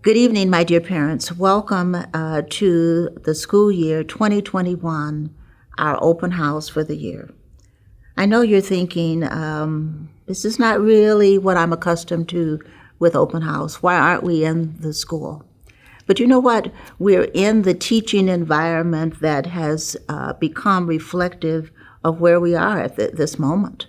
Good evening, my dear parents. Welcome to the school year 2021, our open house for the year. I know you're thinking, this is not really what I'm accustomed to with open house. Why aren't we in the school? But you know what? We're in the teaching environment that has become reflective of where we are at this moment.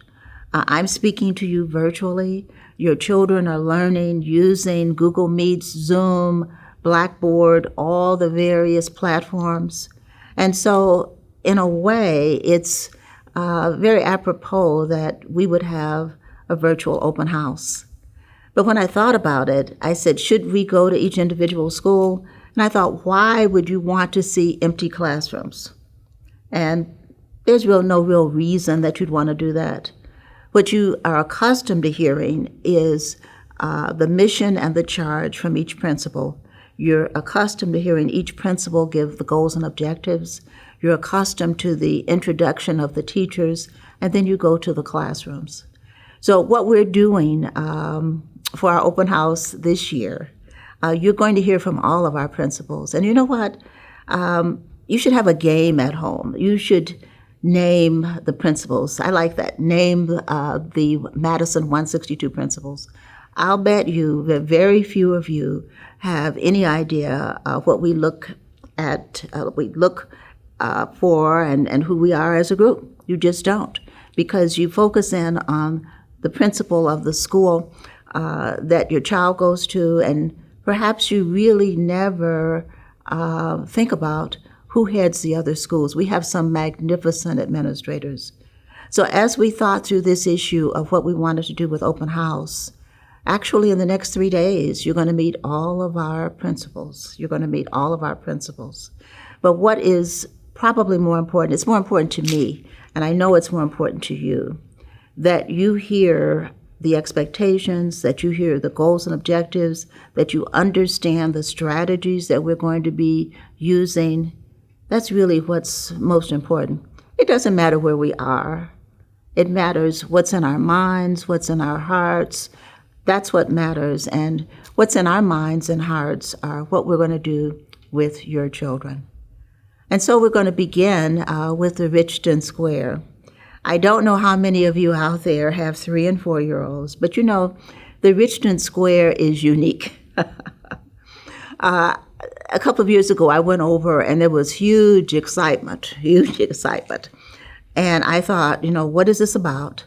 I'm speaking to you virtually. Your children are learning using Google Meets, Zoom, Blackboard, all the various platforms. And so, in a way, it's very apropos that we would have a virtual open house. But when I thought about it, I said, should we go to each individual school? And I thought, why would you want to see empty classrooms? And there's no real reason that you'd want to do that. What you are accustomed to hearing is the mission and the charge from each principal. You're accustomed to hearing each principal give the goals and objectives. You're accustomed to the introduction of the teachers, and then you go to the classrooms. So what we're doing for our open house this year, you're going to hear from all of our principals. And you know what? You should have a game at home. You should name the principals. I like that. Name the Madison 162 principals. I'll bet you that very few of you have any idea what we look at, for and who we are as a group. You just don't, because you focus in on the principal of the school that your child goes to, and perhaps you really never think about who heads the other schools. We have some magnificent administrators. So as we thought through this issue of what we wanted to do with open house, actually in the next 3 days, you're going to meet all of our principals. You're going to meet all of our principals. But what is probably more important, it's more important to me, and I know it's more important to you, that you hear the expectations, that you hear the goals and objectives, that you understand the strategies that we're going to be using. That's really what's most important. It doesn't matter where we are. It matters what's in our minds, what's in our hearts. That's what matters. And what's in our minds and hearts are what we're going to do with your children. And so we're going to begin with the Richton Square. I don't know how many of you out there have 3- and 4-year-olds, but you know, the Richton Square is unique. A couple of years ago, I went over and there was huge excitement. And I thought, what is this about?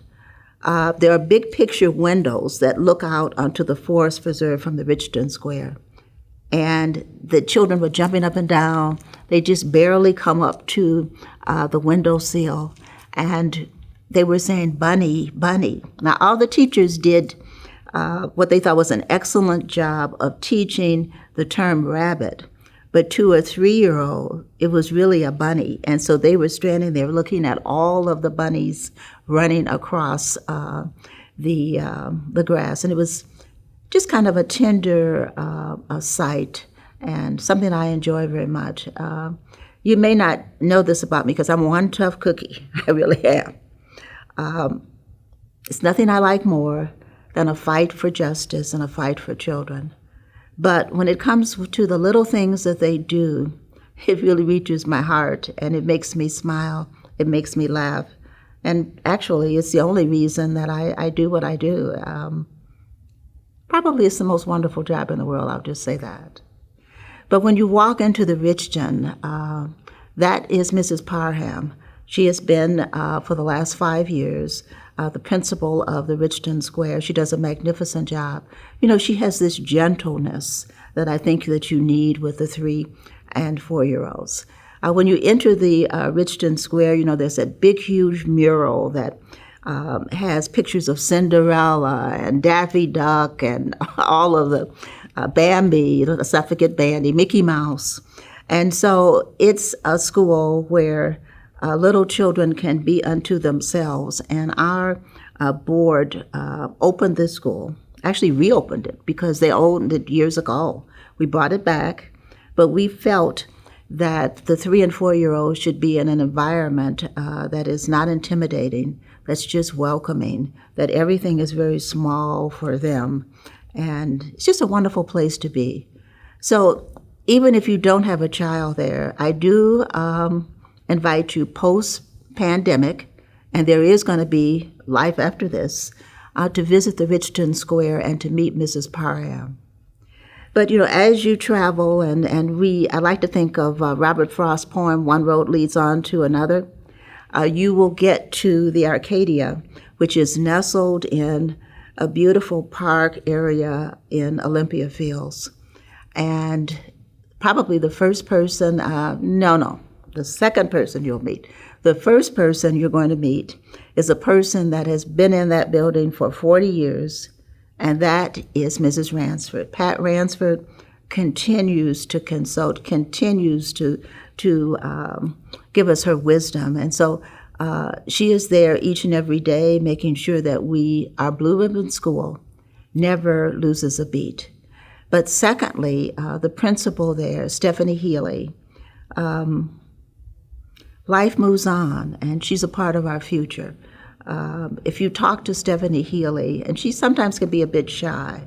There are big picture windows that look out onto the forest preserve from the Richton Square. And the children were jumping up and down. They just barely come up to the windowsill. And they were saying, bunny, bunny. Now, all the teachers did what they thought was an excellent job of teaching the term rabbit. But to a 3-year-old, it was really a bunny. And so they were standing there looking at all of the bunnies running across the grass. And it was just kind of a tender sight and something I enjoy very much. You may not know this about me because I'm one tough cookie. I really am. It's nothing I like more than a fight for justice and a fight for children. But when it comes to the little things that they do, it really reaches my heart and it makes me smile. It makes me laugh. And actually, it's the only reason that I do what I do. Probably it's the most wonderful job in the world, I'll just say that. But when you walk into the Richton, that is Mrs. Parham. She has been, for the last 5 years, the principal of the Richton Square. She does a magnificent job. She has this gentleness that I think that you need with the 3- and 4-year-olds. When you enter the Richton Square, there's that big, huge mural that has pictures of Cinderella and Daffy Duck and all of the Bambi, the suffragette Bambi, Mickey Mouse. And so it's a school where little children can be unto themselves. And our board opened this school, actually reopened it because they owned it years ago. We brought it back, but we felt that the 3- and 4-year-olds should be in an environment that is not intimidating, that's just welcoming, that everything is very small for them. And it's just a wonderful place to be. So even if you don't have a child there, I do invite you post-pandemic, and there is going to be life after this, to visit the Richton Square and to meet Mrs. Parham. But, as you travel, and I like to think of Robert Frost's poem, One Road Leads On to Another, you will get to the Arcadia, which is nestled in a beautiful park area in Olympia Fields. And probably the first person, the second person you'll meet. The first person you're going to meet is a person that has been in that building for 40 years, and that is Mrs. Ransford. Pat Ransford continues to consult, continues to give us her wisdom. And so she is there each and every day, making sure that our Blue Ribbon School never loses a beat. But secondly, the principal there, Stephanie Healey, life moves on, and she's a part of our future. If you talk to Stephanie Healey, and she sometimes can be a bit shy,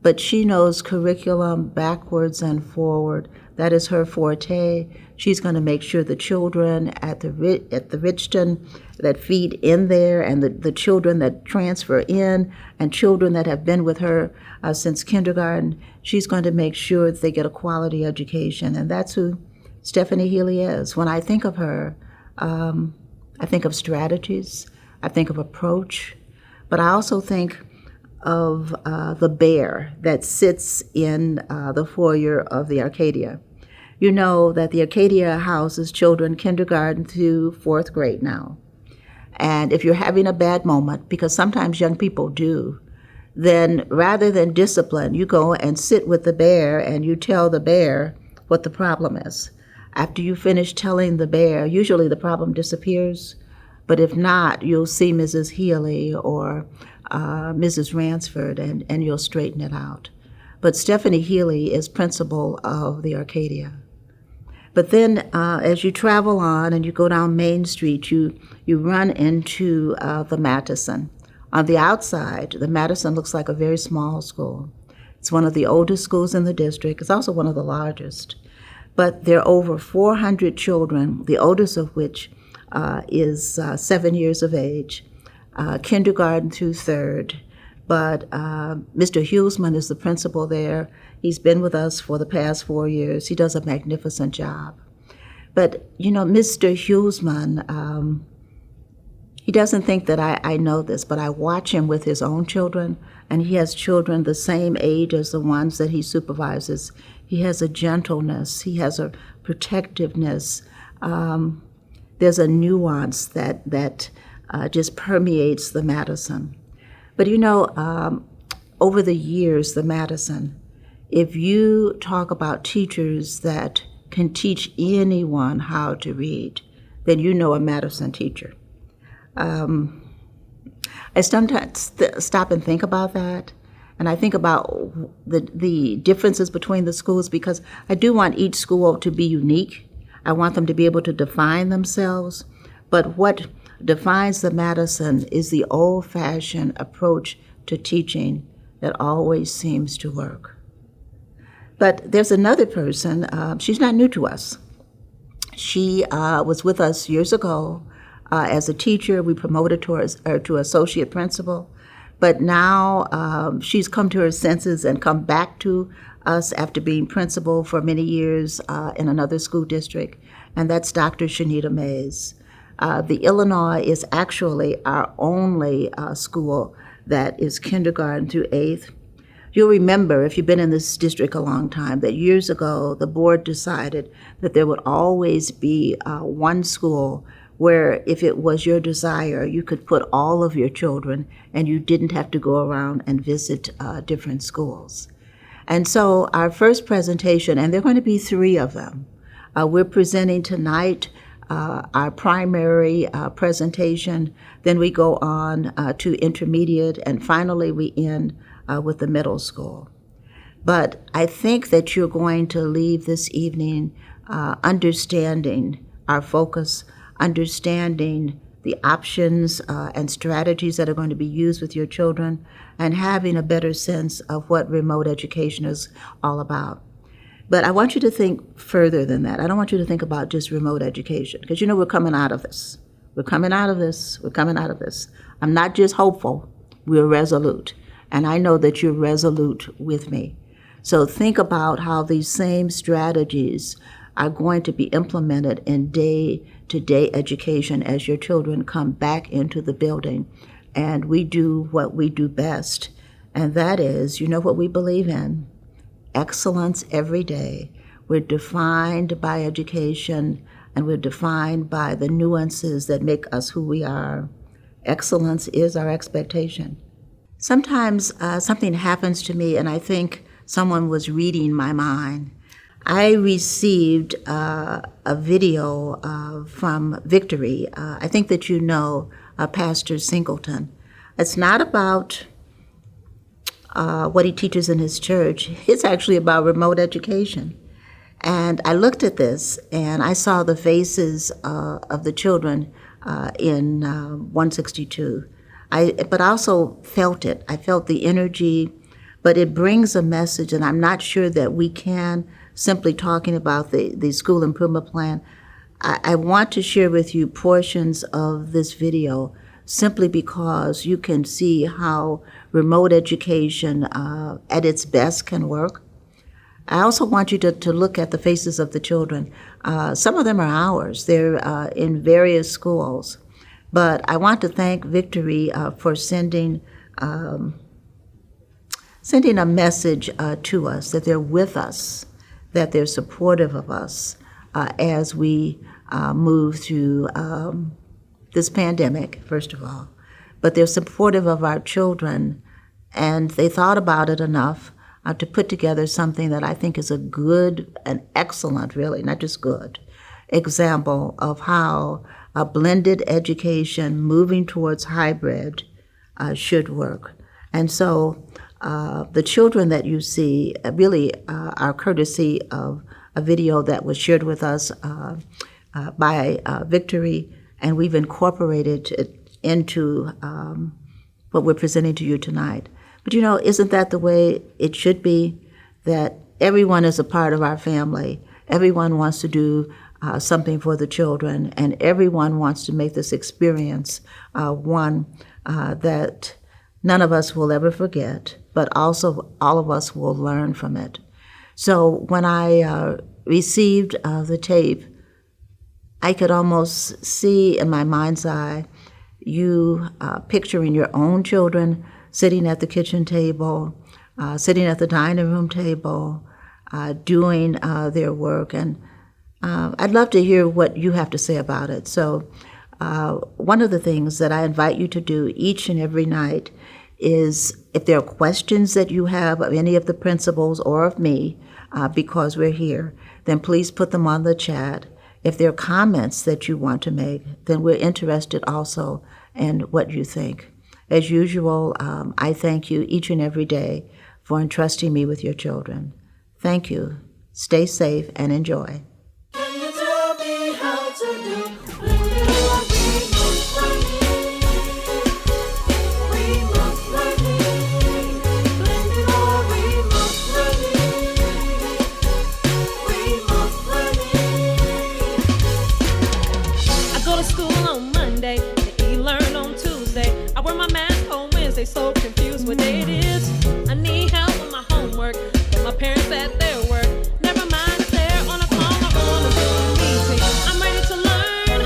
but she knows curriculum backwards and forward. That is her forte. She's going to make sure the children at the Richton that feed in there, and the children that transfer in, and children that have been with her since kindergarten, she's going to make sure that they get a quality education. And that's who Stephanie Healey is. When I think of her, I think of strategies, I think of approach, but I also think of the bear that sits in the foyer of the Arcadia. You know that the Arcadia houses children kindergarten through 4th grade now. And if you're having a bad moment, because sometimes young people do, then rather than discipline, you go and sit with the bear and you tell the bear what the problem is. After you finish telling the bear, usually the problem disappears. But if not, you'll see Mrs. Healey or Mrs. Ransford, and you'll straighten it out. But Stephanie Healey is principal of the Arcadia. But then as you travel on and you go down Main Street, you run into the Madison. On the outside, the Madison looks like a very small school. It's one of the oldest schools in the district. It's also one of the largest. But there are over 400 children, the oldest of which is 7 years of age, kindergarten through 3rd. But Mr. Hughesman is the principal there. He's been with us for the past 4 years. He does a magnificent job. But, Mr. Hughesman, he doesn't think that I know this, but I watch him with his own children, and he has children the same age as the ones that he supervises. He has a gentleness. He has a protectiveness. There's a nuance that just permeates the Madison. But over the years, the Madison, if you talk about teachers that can teach anyone how to read, then you know a Madison teacher. I sometimes stop and think about that, and I think about the differences between the schools, because I do want each school to be unique. I want them to be able to define themselves, but what defines the Madison is the old-fashioned approach to teaching that always seems to work. But there's another person, she's not new to us. She was with us years ago as a teacher. We promoted her to associate principal, but now she's come to her senses and come back to us after being principal for many years in another school district, and that's Dr. Shanita Mays. The Illinois is actually our only school that is kindergarten through 8th. You'll remember, if you've been in this district a long time, that years ago, the board decided that there would always be one school where, if it was your desire, you could put all of your children and you didn't have to go around and visit different schools. And so our first presentation, and there are going to be 3 of them, we're presenting tonight our primary presentation, then we go on to intermediate, and finally we end with the middle school. But I think that you're going to leave this evening understanding our focus, understanding the options and strategies that are going to be used with your children, and having a better sense of what remote education is all about. But I want you to think further than that. I don't want you to think about just remote education, because we're coming out of this. We're coming out of this. We're coming out of this. I'm not just hopeful, we're resolute. And I know that you're resolute with me. So think about how these same strategies are going to be implemented in day-to-day education as your children come back into the building and we do what we do best. And that is, what we believe in? Excellence every day. We're defined by education, and we're defined by the nuances that make us who we are. Excellence is our expectation. Sometimes something happens to me and I think someone was reading my mind. I received a video from Victory. I think that Pastor Singleton. It's not about what he teaches in his church. It's actually about remote education. And I looked at this and I saw the faces of the children in 162. But I also felt it. I felt the energy, but it brings a message, and I'm not sure that we can, simply talking about the school improvement plan. I want to share with you portions of this video simply because you can see how remote education at its best can work. I also want you to look at the faces of the children. Some of them are ours. They're in various schools. But I want to thank Victory for sending a message to us, that they're with us, that they're supportive of us as we move through this pandemic, first of all. But they're supportive of our children, and they thought about it enough to put together something that I think is a good, an excellent, really, not just good, example of how a blended education moving towards hybrid should work. And so the children that you see really are courtesy of a video that was shared with us by Victory, and we've incorporated it into what we're presenting to you tonight. But isn't that the way it should be? That everyone is a part of our family. Everyone wants to do something for the children, and everyone wants to make this experience one that none of us will ever forget, but also all of us will learn from it. So when I received the tape, I could almost see in my mind's eye you picturing your own children sitting at the kitchen table, sitting at the dining room table, doing their work. And I'd love to hear what you have to say about it. So one of the things that I invite you to do each and every night is, if there are questions that you have of any of the principals or of me, because we're here, then please put them on the chat. If there are comments that you want to make, then we're interested also in what you think. As usual, I thank you each and every day for entrusting me with your children. Thank you. Stay safe and enjoy. Can you tell me how to do blended or remote learning? Remote learning. Blended or remote learning? Remote learning. I go to school on Monday, to e-learn on Tuesday. I wear my mask on Wednesday, so confused what day it is. I need help with my homework, but my parents at their work. Never mind if they're on a call or on a Zoom meeting. I'm ready to learn,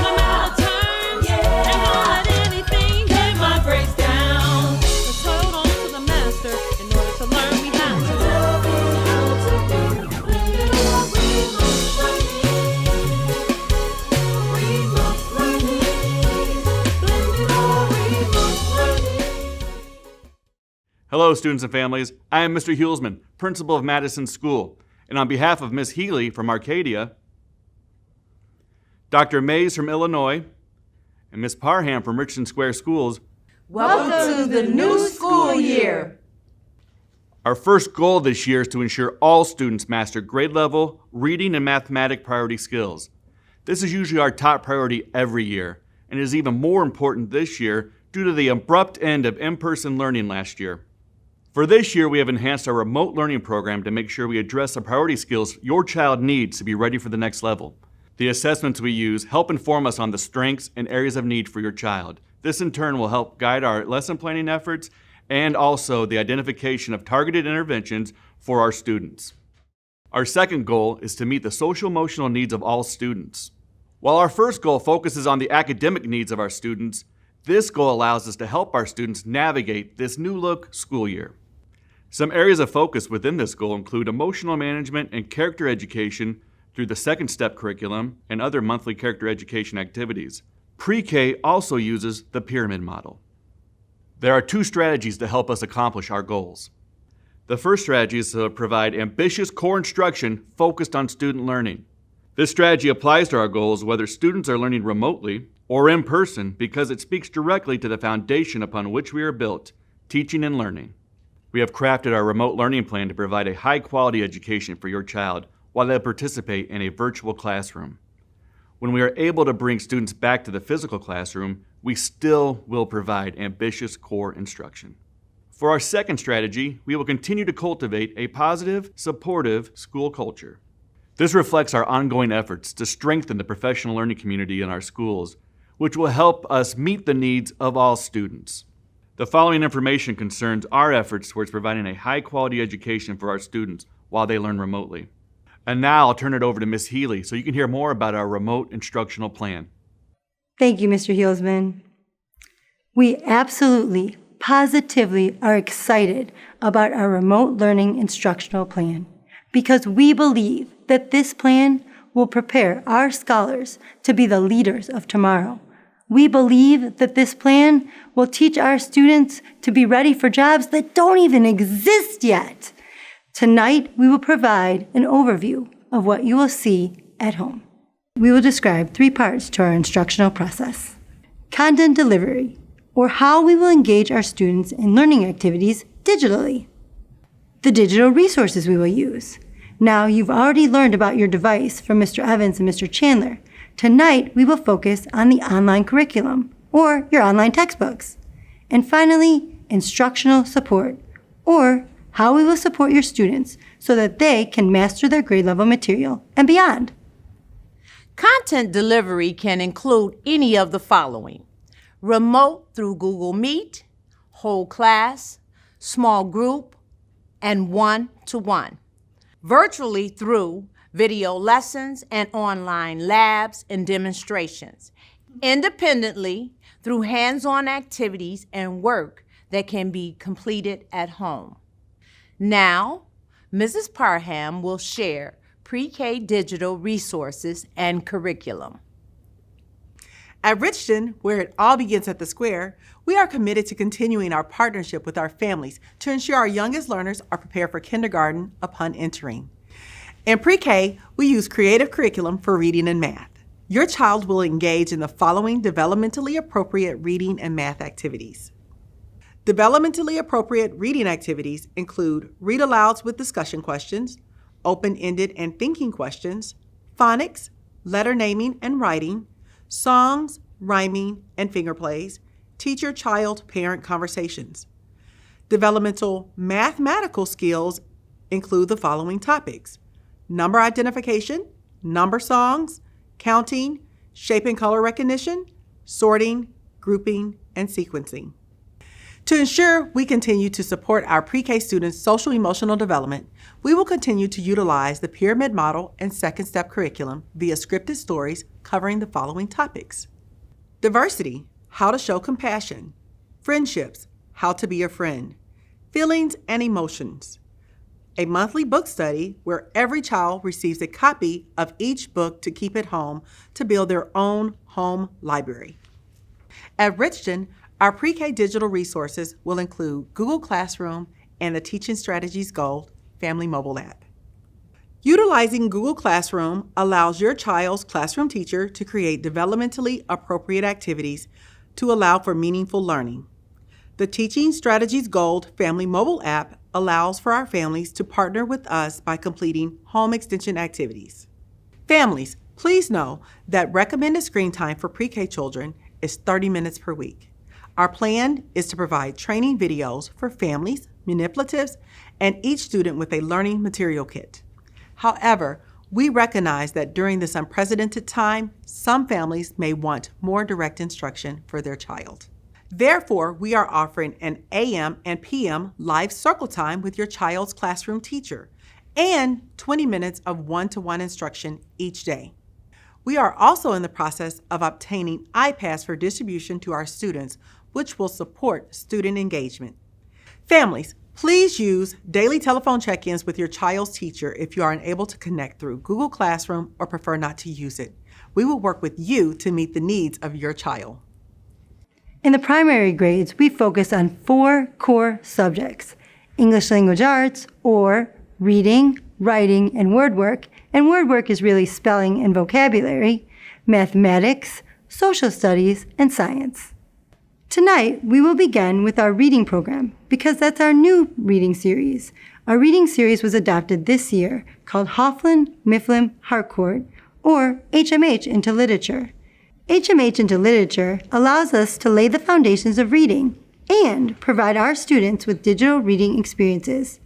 no matter the terms, and won't let anything get my grades down. Let's hold on to the master in order to learn. Hello, students and families. I am Mr. Hulsman, principal of Madison School, and on behalf of Ms. Healey from Arcadia, Dr. Mays from Illinois, and Ms. Parham from Richton Square Schools, welcome to the new school year. Our first goal this year is to ensure all students master grade level reading and mathematic priority skills. This is usually our top priority every year, and is even more important this year due to the abrupt end of in-person learning last year. For this year, we have enhanced our remote learning program to make sure we address the priority skills your child needs to be ready for the next level. The assessments we use help inform us on the strengths and areas of need for your child. This in turn will help guide our lesson planning efforts and also the identification of targeted interventions for our students. Our second goal is to meet the social-emotional needs of all students. While our first goal focuses on the academic needs of our students, this goal allows us to help our students navigate this new-look school year. Some areas of focus within this goal include emotional management and character education through the second step curriculum and other monthly character education activities. PreK also uses the pyramid model. There are two strategies to help us accomplish our goals. The first strategy is to provide ambitious core instruction focused on student learning. This strategy applies to our goals whether students are learning remotely or in person because it speaks directly to the foundation upon which we are built, teaching and learning. We have crafted our remote learning plan to provide a high-quality education for your child while they participate in a virtual classroom. When we are able to bring students back to the physical classroom, we still will provide ambitious core instruction. For our second strategy, we will continue to cultivate a positive, supportive school culture. This reflects our ongoing efforts to strengthen the professional learning community in our schools, which will help us meet the needs of all students. The following information concerns our efforts towards providing a high-quality education for our students while they learn remotely. And now I'll turn it over to Ms. Healey so you can hear more about our remote instructional plan. Thank you, Mr. Hulsman. We absolutely, positively are excited about our remote learning instructional plan because we believe that this plan will prepare our scholars to be the leaders of tomorrow. We believe that this plan will teach our students to be ready for jobs that don't even exist yet. Tonight, we will provide an overview of what you will see at home. We will describe 3 parts to our instructional process. Content delivery, or how we will engage our students in learning activities digitally. The digital resources we will use. Now, you've already learned about your device from Mr. Evans and Mr. Chandler. Tonight, we will focus on the online curriculum, or your online textbooks. And finally, instructional support, or how we will support your students so that they can master their grade level material and beyond. Content delivery can include any of the following: remote through Google Meet, whole class, small group, and one-to-one. Virtually through video lessons and online labs and demonstrations. Independently through hands-on activities and work that can be completed at home. Now, Mrs. Parham will share PreK digital resources and curriculum. At Richton, where it all begins at the Square, we are committed to continuing our partnership with our families to ensure our youngest learners are prepared for kindergarten upon entering. In PreK, we use creative curriculum for reading and math. Your child will engage in the following developmentally appropriate reading and math activities. Developmentally appropriate reading activities include read alouds with discussion questions, open-ended and thinking questions, phonics, letter naming and writing, songs, rhyming, and finger plays, teacher-child-parent conversations. Developmental mathematical skills include the following topics: number identification, number songs, counting, shape and color recognition, sorting, grouping, and sequencing. To ensure we continue to support our PreK students' social-emotional development, we will continue to utilize the pyramid model and second step curriculum via scripted stories covering the following topics: diversity, how to show compassion; friendships, how to be a friend; feelings and emotions; a monthly book study where every child receives a copy of each book to keep at home to build their own home library. At Richton, Our PreK digital resources will include Google Classroom and the Teaching Strategies Gold Family Mobile app. Utilizing Google Classroom allows your child's classroom teacher to create developmentally appropriate activities to allow for meaningful learning. The Teaching Strategies Gold Family Mobile app allows for our families to partner with us by completing home extension activities. Families, please know that recommended screen time for PreK children is 30 minutes per week. Our plan is to provide training videos for families, manipulatives, and each student with a learning material kit. However, we recognize that during this unprecedented time, some families may want more direct instruction for their child. Therefore, we are offering an AM and PM live circle time with your child's classroom teacher and 20 minutes of one-to-one instruction each day. We are also in the process of obtaining iPads for distribution to our students, which will support student engagement. Families, please use daily telephone check-ins with your child's teacher if you are unable to connect through Google Classroom or prefer not to use it. We will work with you to meet the needs of your child. In the primary grades, we focus on 4 core subjects: English language arts, or reading, writing, and word work is really spelling and vocabulary, mathematics, social studies, and science. Tonight, we will begin with our reading program because that's our new reading series. Our reading series was adopted this year called Hofflin, Mifflin, Harcourt, or HMH into Literature. HMH into Literature allows us to lay the foundations of reading and provide our students with digital reading experiences.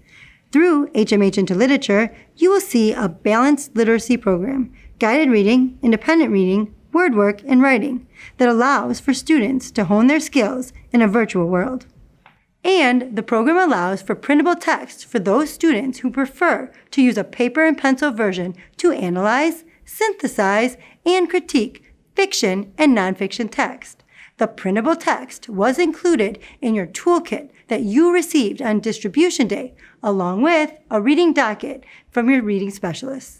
Through HMH into Literature, you will see a balanced literacy program, guided reading, independent reading, word work, and writing that allows for students to hone their skills in a virtual world. And the program allows for printable text for those students who prefer to use a paper and pencil version to analyze, synthesize, and critique fiction and nonfiction text. The printable text was included in your toolkit that you received on distribution day, along with a reading docket from your reading specialist.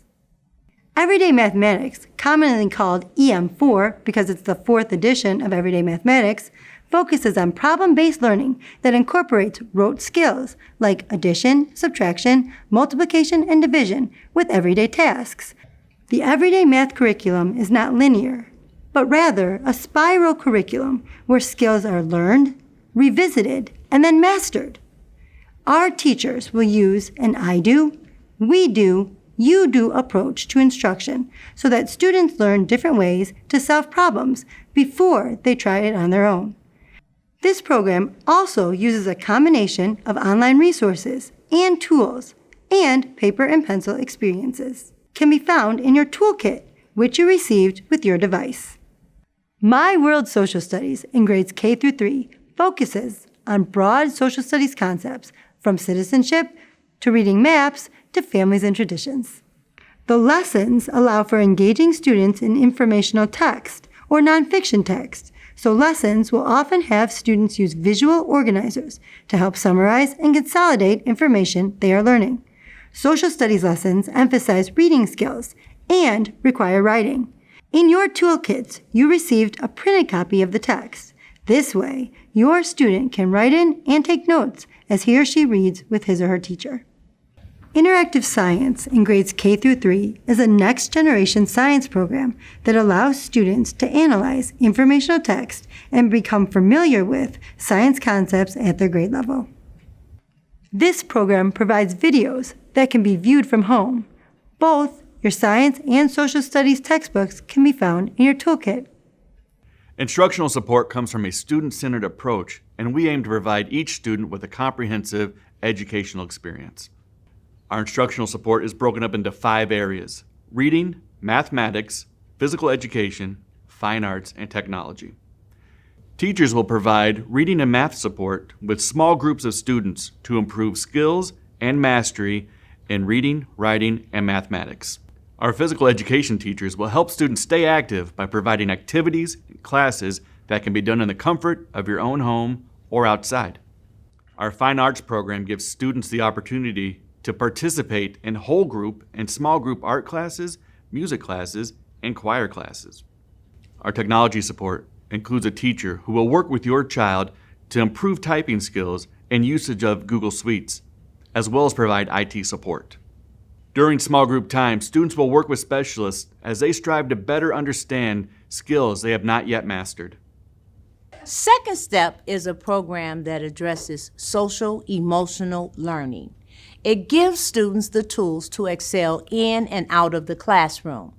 Everyday Mathematics, commonly called EM4 because it's the 4th edition of Everyday Mathematics, focuses on problem-based learning that incorporates rote skills like addition, subtraction, multiplication, and division with everyday tasks. The Everyday Math curriculum is not linear, but rather a spiral curriculum where skills are learned, revisited, and then mastered. Our teachers will use an I do, we do, you do approach to instruction so that students learn different ways to solve problems before they try it on their own. This program also uses a combination of online resources and tools and paper and pencil experiences. Can be found in your toolkit, which you received with your device. My World Social Studies in grades K through 3 focuses on broad social studies concepts from citizenship to reading maps to families and traditions. The lessons allow for engaging students in informational text or nonfiction text, so lessons will often have students use visual organizers to help summarize and consolidate information they are learning. Social studies lessons emphasize reading skills and require writing. In your toolkits, you received a printed copy of the text. This way, your student can write in and take notes as he or she reads with his or her teacher. Interactive Science in grades K through 3 is a next-generation science program that allows students to analyze informational text and become familiar with science concepts at their grade level. This program provides videos that can be viewed from home. Both your science and social studies textbooks can be found in your toolkit. Instructional support comes from a student-centered approach, and we aim to provide each student with a comprehensive educational experience. Our instructional support is broken up into 5 areas: reading, mathematics, physical education, fine arts, and technology. Teachers will provide reading and math support with small groups of students to improve skills and mastery in reading, writing, and mathematics. Our physical education teachers will help students stay active by providing activities and classes that can be done in the comfort of your own home or outside. Our fine arts program gives students the opportunity to participate in whole group and small group art classes, music classes, and choir classes. Our technology support includes a teacher who will work with your child to improve typing skills and usage of Google Suites, as well as provide IT support. During small group time, students will work with specialists as they strive to better understand skills they have not yet mastered. Second step is a program that addresses social emotional learning. It gives students the tools to excel in and out of the classroom.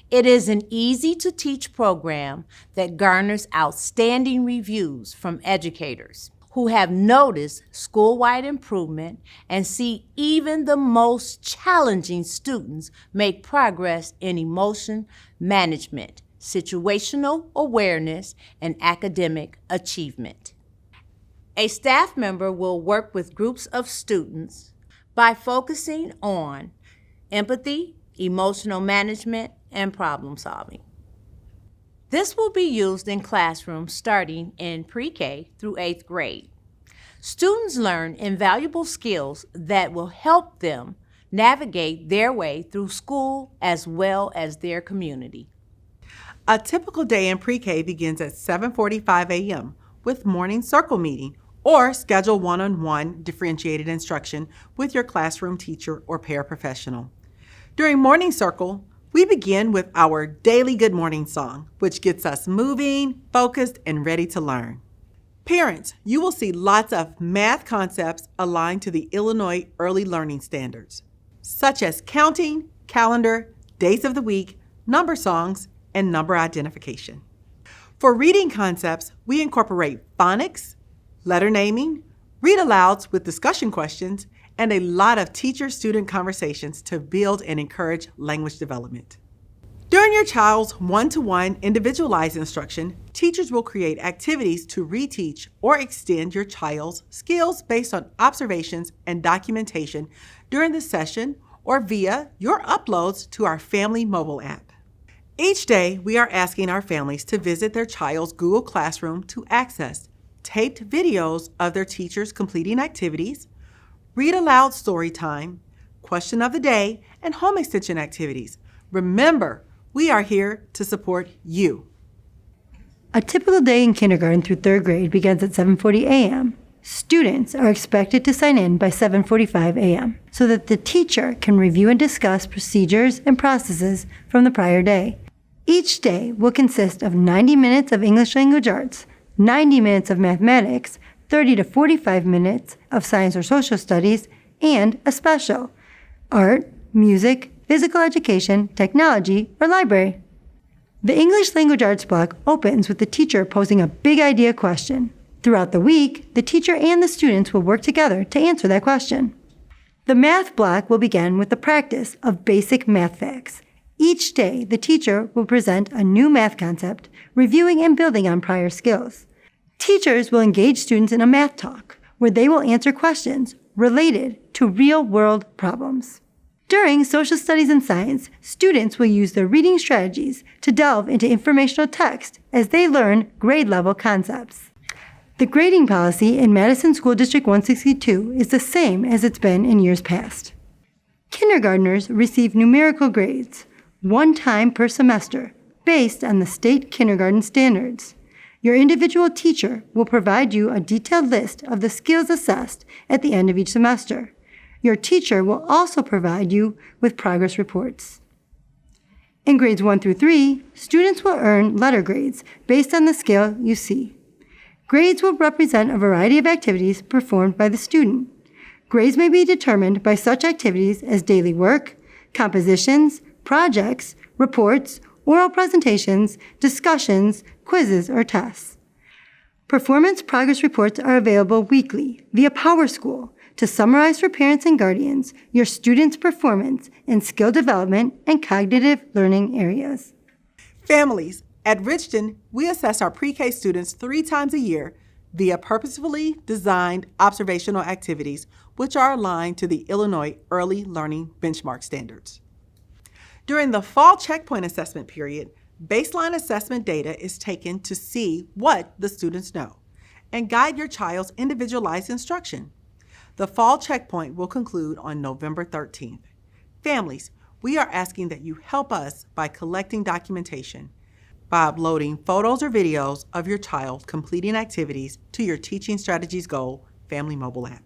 It is an easy-to-teach program that garners outstanding reviews from educators who have noticed school-wide improvement and see even the most challenging students make progress in emotion management, situational awareness, and academic achievement. A staff member will work with groups of students by focusing on empathy, emotional management, and problem solving. This will be used in classrooms starting in PreK through 8th grade. Students learn invaluable skills that will help them navigate their way through school as well as their community. A typical day in pre-K begins at 7:45 a.m. with morning circle meeting or schedule one-on-one differentiated instruction with your classroom teacher or paraprofessional. During morning circle, we begin with our daily good morning song, which gets us moving, focused, and ready to learn. Parents, you will see lots of math concepts aligned to the Illinois Early Learning Standards, such as counting, calendar, days of the week, number songs, and number identification. For reading concepts, we incorporate phonics, letter naming, read-alouds with discussion questions, and a lot of teacher-student conversations to build and encourage language development. During your child's one-to-one individualized instruction, teachers will create activities to reteach or extend your child's skills based on observations and documentation during the session or via your uploads to our Family mobile app. Each day, we are asking our families to visit their child's Google Classroom to access taped videos of their teachers completing activities, read aloud story time, question of the day, and home extension activities. Remember, we are here to support you. A typical day in kindergarten through 3rd grade begins at 7:40 a.m. Students are expected to sign in by 7:45 a.m. so that the teacher can review and discuss procedures and processes from the prior day. Each day will consist of 90 minutes of English language arts, 90 minutes of mathematics, 30 to 45 minutes of science or social studies, and a special art, music, physical education, technology, or library. The English language arts block opens with the teacher posing a big idea question. Throughout the week, the teacher and the students will work together to answer that question. The math block will begin with the practice of basic math facts. Each day, the teacher will present a new math concept, reviewing and building on prior skills. Teachers will engage students in a math talk, where they will answer questions related to real-world problems. During social studies and science, students will use their reading strategies to delve into informational text as they learn grade-level concepts. The grading policy in Madison School District 162 is the same as it's been in years past. Kindergartners receive numerical grades, one time per semester, based on the state kindergarten standards. Your individual teacher will provide you a detailed list of the skills assessed at the end of each semester. Your teacher will also provide you with progress reports. In grades 1 through 3, students will earn letter grades based on the scale you see. Grades will represent a variety of activities performed by the student. Grades may be determined by such activities as daily work, compositions, projects, reports, oral presentations, discussions, quizzes, or tests. Performance progress reports are available weekly via PowerSchool to summarize for parents and guardians your students' performance in skill development and cognitive learning areas. Families, at Richton, we assess our pre-K students 3 times a year via purposefully designed observational activities which are aligned to the Illinois Early Learning Benchmark Standards. During the fall checkpoint assessment period, baseline assessment data is taken to see what the students know and guide your child's individualized instruction. The fall checkpoint will conclude on November 13th. Families, we are asking that you help us by collecting documentation. by uploading photos or videos of your child completing activities to your Teaching Strategies Go Family Mobile app.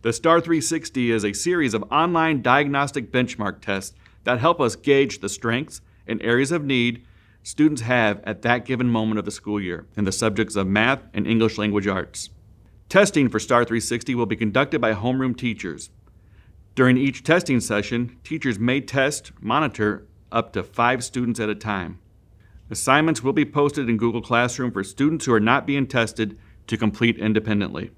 The STAR 360 is a series of online diagnostic benchmark tests that help us gauge the strengths and areas of need students have at that given moment of the school year in the subjects of math and English language arts. Testing for STAR 360 will be conducted by homeroom teachers. During each testing session, teachers may monitor up to 5 students at a time. Assignments will be posted in Google Classroom for students who are not being tested to complete independently.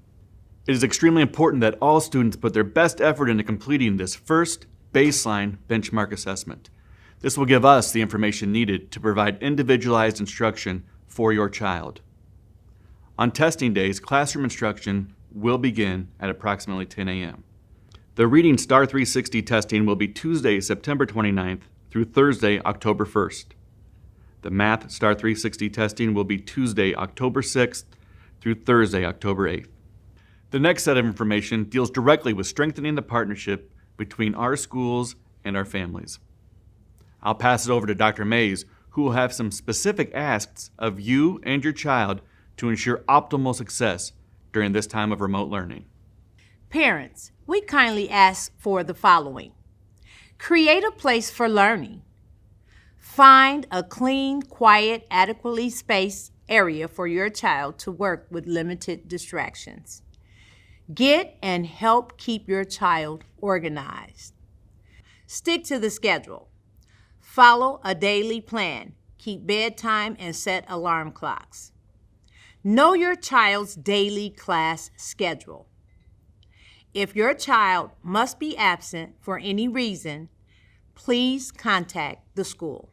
It is extremely important that all students put their best effort into completing this first baseline benchmark assessment. This will give us the information needed to provide individualized instruction for your child. On testing days, classroom instruction will begin at approximately 10 a.m. The Reading STAR 360 testing will be Tuesday, September 29th through Thursday, October 1st. The Math STAR 360 testing will be Tuesday, October 6th through Thursday, October 8th. The next set of information deals directly with strengthening the partnership between our schools and our families. I'll pass it over to Dr. Mays, who will have some specific asks of you and your child to ensure optimal success during this time of remote learning. Parents, we kindly ask for the following. Create a place for learning. Find a clean, quiet, adequately spaced area for your child to work with limited distractions. Get and help keep your child organized. Stick to the schedule. Follow a daily plan. Keep bedtime and set alarm clocks. Know your child's daily class schedule. If your child must be absent for any reason, please contact the school.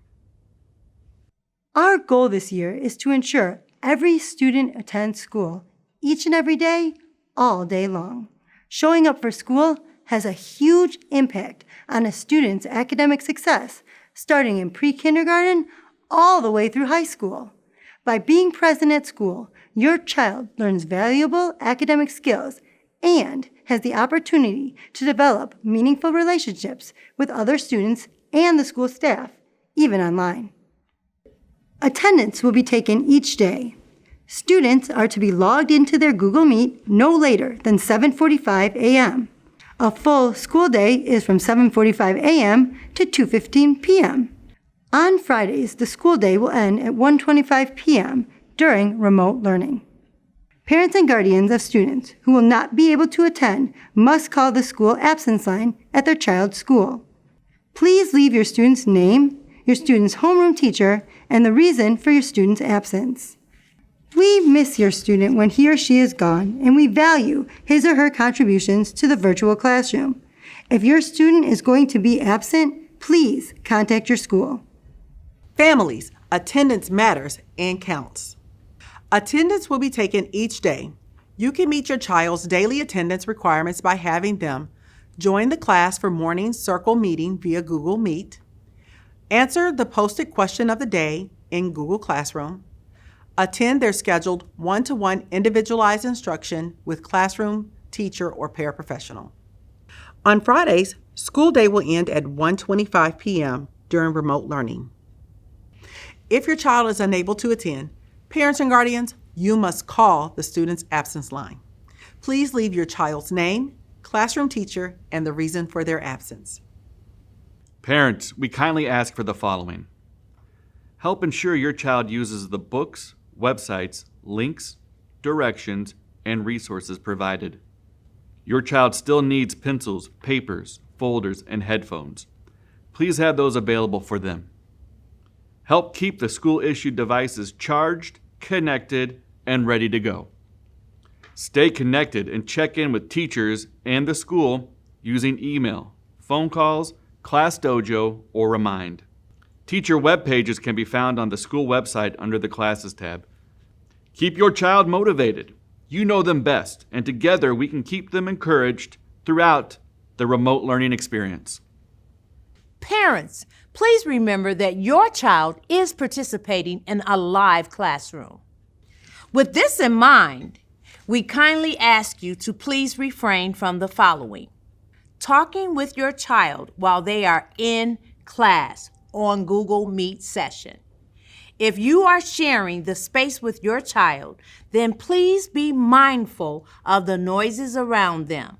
Our goal this year is to ensure every student attends school each and every day, all day long. Showing up for school has a huge impact on a student's academic success, starting in pre-kindergarten all the way through high school. By being present at school, your child learns valuable academic skills and has the opportunity to develop meaningful relationships with other students and the school staff, even online. Attendance will be taken each day. Students are to be logged into their Google Meet no later than 7:45 a.m. A full school day is from 7:45 a.m. to 2:15 p.m. On Fridays, the school day will end at 1:25 p.m. during remote learning. Parents and guardians of students who will not be able to attend must call the school absence line at their child's school. Please leave your student's name, your student's homeroom teacher, and the reason for your student's absence. We miss your student when he or she is gone, and we value his or her contributions to the virtual classroom. If your student is going to be absent, please contact your school. Families, attendance matters and counts. Attendance will be taken each day. You can meet your child's daily attendance requirements by having them join the class for morning circle meeting via Google Meet, answer the posted question of the day in Google Classroom, attend their scheduled one-to-one individualized instruction with classroom, teacher, or paraprofessional. On Fridays, school day will end at 1:25 p.m. during remote learning. If your child is unable to attend, parents and guardians, you must call the student's absence line. Please leave your child's name, classroom teacher, and the reason for their absence. Parents, we kindly ask for the following. Help ensure your child uses the books, websites, links, directions, and resources provided. Your child still needs pencils, papers, folders, and headphones. Please have those available for them. Help keep the school-issued devices charged, connected, and ready to go. Stay connected and check in with teachers and the school using email, phone calls, Class Dojo, or Remind. Teacher web pages can be found on the school website under the Classes tab. Keep your child motivated. You know them best, and together we can keep them encouraged throughout the remote learning experience. Parents, please remember that your child is participating in a live classroom. With this in mind, we kindly ask you to please refrain from the following: talking with your child while they are in class on Google Meet session, If you are sharing the space with your child, then please be mindful of the noises around them.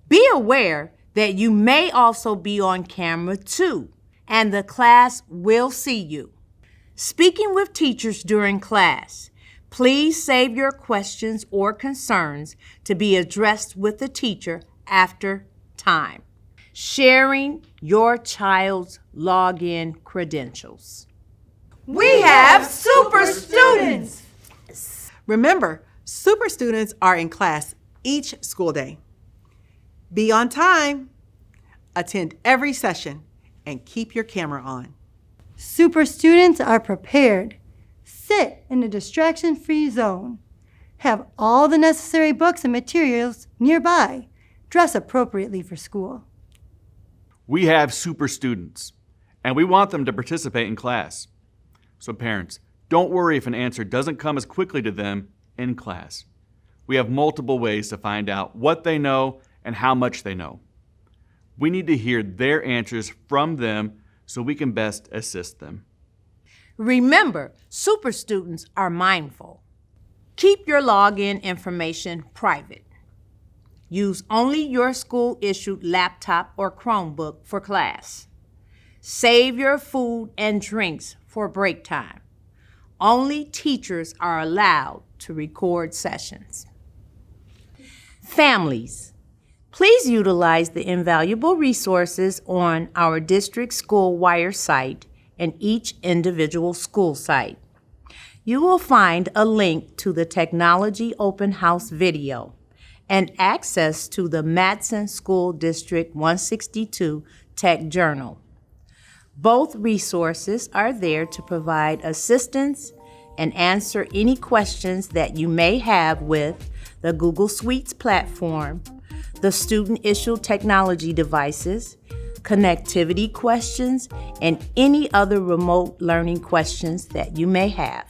Be aware that you may also be on camera too, and the class will see you. Speaking with teachers during class, please save your questions or concerns to be addressed with the teacher after time. Sharing your child's login credentials. We have super students! Remember, super students are in class each school day. Be on time, attend every session, and keep your camera on. Super students are prepared. Sit in a distraction-free zone. Have all the necessary books and materials nearby. Dress appropriately for school. We have super students, and we want them to participate in class. So parents, don't worry if an answer doesn't come as quickly to them in class. We have multiple ways to find out what they know and how much they know. We need to hear their answers from them so we can best assist them. Remember, super students are mindful. Keep your login information private. Use only your school-issued laptop or Chromebook for class. Save your food and drinks for break time. Only teachers are allowed to record sessions. Families, please utilize the invaluable resources on our district school wire site and each individual school site. You will find a link to the Technology Open House video and access to the Matson School District 162 Tech Journal. Both resources are there to provide assistance and answer any questions that you may have with the Google Suites platform, the student-issued technology devices, connectivity questions, and any other remote learning questions that you may have.